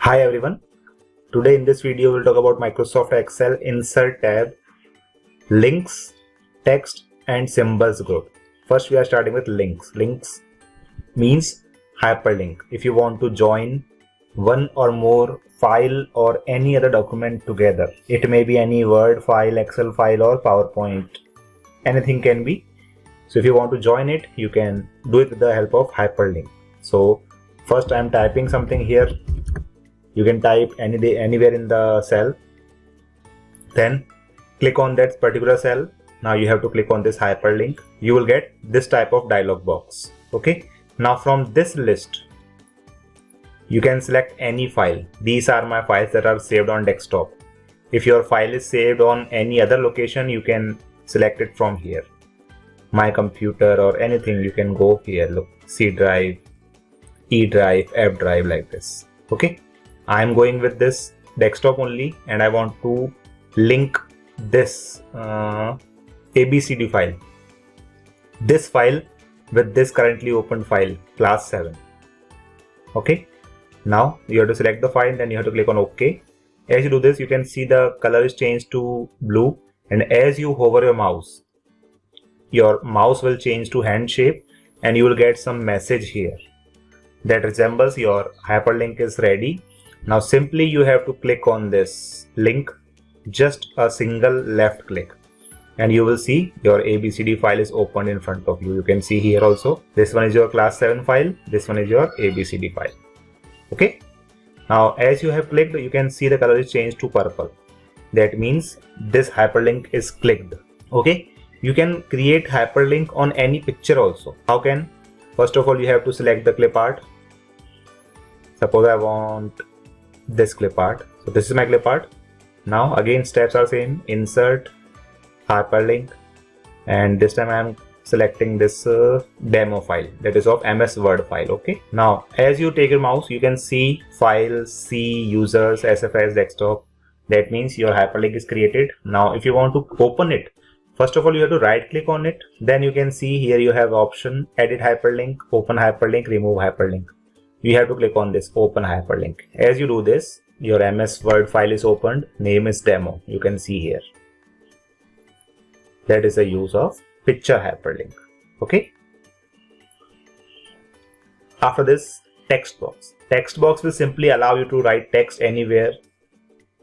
Hi everyone. Today in this video we'll talk about Microsoft Excel Insert tab, links, text and symbols group. First we are starting with links. Links means hyperlink. If you want to join one or more file or any other document together, it may be any Word file, Excel file or PowerPoint, anything can be. So if you want to join it, you can do it with the help of hyperlink. So first I am typing something here. You can type anywhere in the cell, then click on that particular cell. Now you have to click on this hyperlink. You will get this type of dialog box. Okay. Now from this list, you can select any file. These are my files that are saved on desktop. If your file is saved on any other location, you can select it from here. My computer or anything, you can go here. Look, C drive, E drive, F drive, like this. Okay. I am going with this desktop only and I want to link this ABCD file. This file with this currently opened file, class 7. Okay. Now you have to select the file, then you have to click on OK. As you do this, you can see the color is changed to blue, and as you hover your mouse will change to hand shape and you will get some message here that resembles your hyperlink is ready. Now simply you have to click on this link, just a single left click, and you will see your ABCD file is opened in front of you. You can see here also, this one is your class 7 file, this one is your ABCD file. Okay. Now as you have clicked, you can see the color is changed to purple. That means this hyperlink is clicked. Okay. You can create hyperlink on any picture also. How can? First of all, you have to select the clip art. Suppose I want this clip art. So this is my clip art. Now again steps are same: insert, hyperlink, and this time I am selecting this demo file, that is of MS Word file. Okay. Now as you take your mouse, you can see files, see users, SFS, desktop. That means your hyperlink is created. Now if you want to open it, first of all you have to right click on it. Then you can see here you have option edit hyperlink, open hyperlink, remove hyperlink. You have to click on this open hyperlink. As you do this, your MS Word file is opened, name is demo. You can see here. That is the use of picture hyperlink. Okay. After this, text box. Text box will simply allow you to write text anywhere,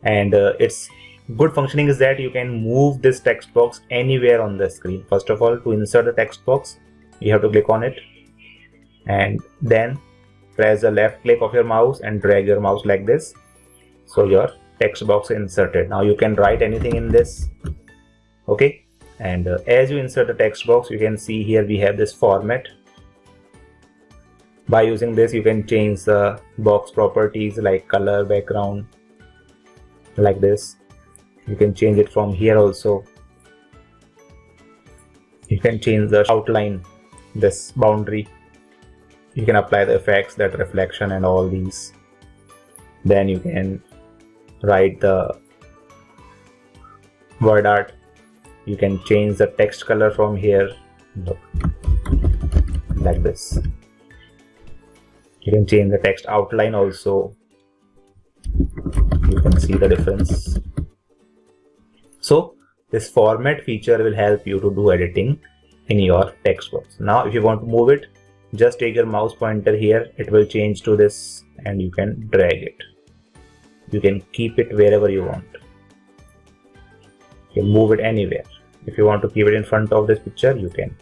and its good functioning is that you can move this text box anywhere on the screen. First of all, to insert the text box, you have to click on it and then press the left click of your mouse and drag your mouse like this. So your text box is inserted. Now you can write anything in this. Okay. And as you insert the text box, you can see here we have this format. By using this, you can change the box properties like color, background, like this. You can change it from here also. You can change the outline, this boundary. You can apply the effects, that reflection and all these. Then you can write the word art. You can change the text color from here. Look, like this. You can change the text outline also. You can see the difference. So this format feature will help you to do editing in your text box. Now if you want to move it, just take your mouse pointer here, it will change to this and you can drag it. You can keep it wherever you want. You can move it anywhere. If you want to keep it in front of this picture, you can.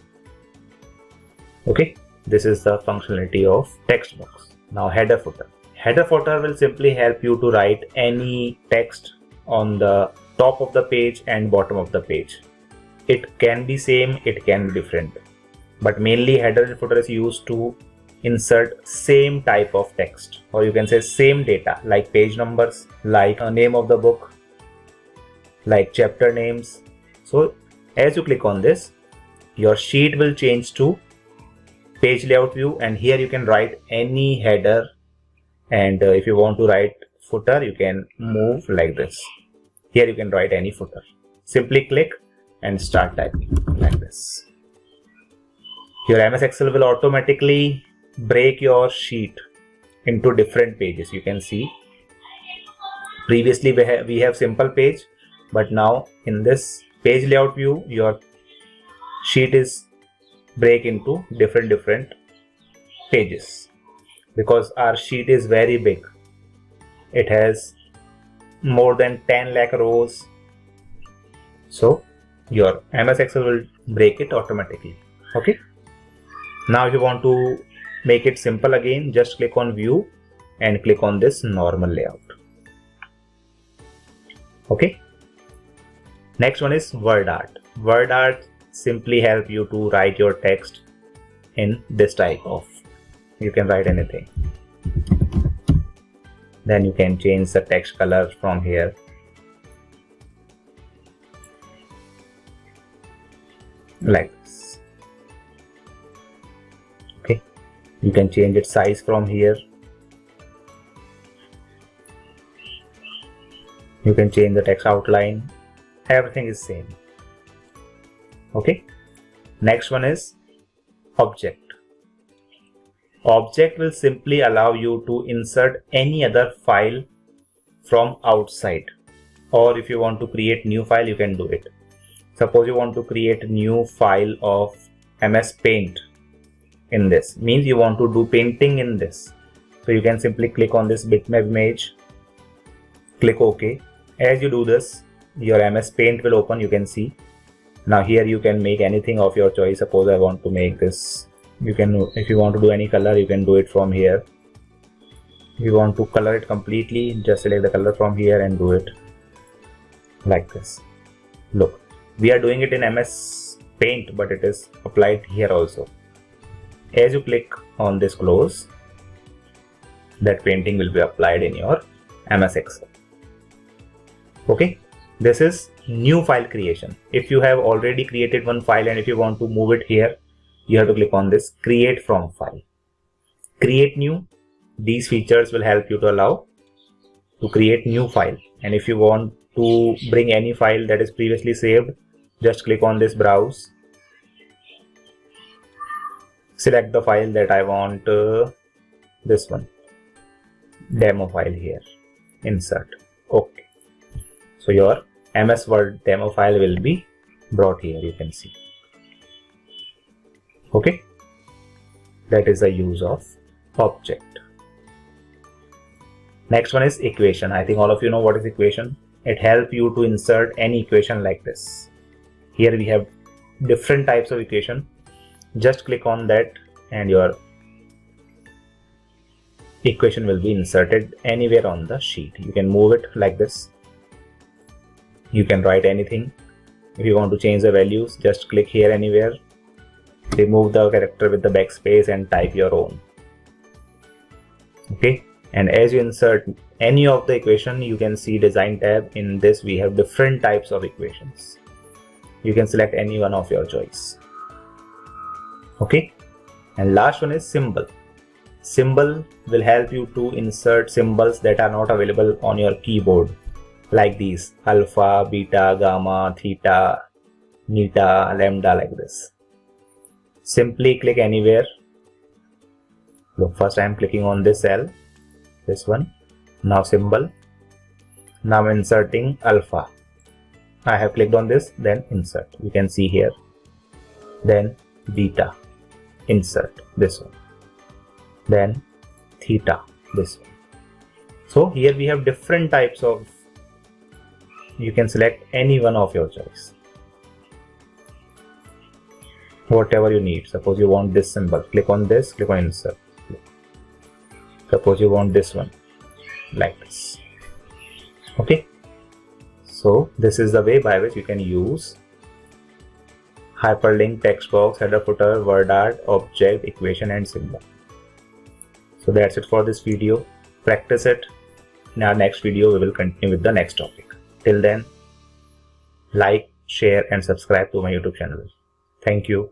Okay, this is the functionality of text box. Now header footer. Header footer will simply help you to write any text on the top of the page and bottom of the page. It can be same, it can be different. But mainly header and footer is used to insert same type of text, or you can say same data, like page numbers, like a name of the book, like chapter names. So as you click on this, your sheet will change to page layout view, and here you can write any header, and if you want to write footer, you can move like this. Here you can write any footer. Simply click and start typing like this. Your MS Excel will automatically break your sheet into different pages. You can see Previously we have simple page, but now in this page layout view your sheet is break into different pages because our sheet is very big. It has more than 10 lakh rows, so your MS Excel will break it automatically. Okay, now if you want to make it simple again, just click on view and click on this normal layout. Okay, next one is word art. Word art simply help you to write your text in this type of, you can write anything, then you can change the text color from here. Like this. Okay, you can change its size from here. You can change the text outline. Everything is same. Okay, next one is object. Object will simply allow you to insert any other file from outside, or if you want to create new file, you can do it. Suppose you want to create a new file of MS Paint in this, means you want to do painting in this. So you can simply click on this bitmap image, click OK. As you do this, your MS Paint will open, you can see. Now here you can make anything of your choice. Suppose I want to make this, you can, if you want to do any color, you can do it from here. If you want to color it completely, just select the color from here and do it like this. Look, we are doing it in MS Paint, but it is applied here also. As you click on this close, that painting will be applied in your MS Excel. Okay, this is new file creation. If you have already created one file and if you want to move it here, you have to click on this create from file. Create new. These features will help you to allow to create new file. And if you want to bring any file that is previously saved, just click on this browse. Select the file that I want, this one, demo file here, insert. Okay. So your MS Word demo file will be brought here, you can see. Okay, that is the use of object. Next one is equation. I think all of you know what is equation. It helps you to insert any equation like this. Here we have different types of equation. Just click on that and your equation will be inserted anywhere on the sheet. You can move it like this. You can write anything. If you want to change the values, just click here anywhere. Remove the character with the backspace and type your own. Okay, and as you insert any of the equation, you can see design tab. In this we have different types of equations. You can select any one of your choice. Okay, and last one is symbol. Symbol will help you to insert symbols that are not available on your keyboard, like these: alpha, beta, gamma, theta, neta, lambda, like this. Simply click anywhere. Look, first I am clicking on this cell, this one. Now symbol. Now I'm inserting alpha. I have clicked on this, then insert. You can see here. Then beta, insert this one. Then theta, this one. So here we have different types of, you can select any one of your choice. Whatever you need. Suppose you want this symbol, click on this, click on insert. Suppose you want this one, like this. Okay, so this is the way by which you can use hyperlink, text box, header, footer, word art, object, equation and symbol. So that's it for this video. Practice it. In our next video we will continue with the next topic. Till then, like, share and subscribe to my YouTube channel. Thank you.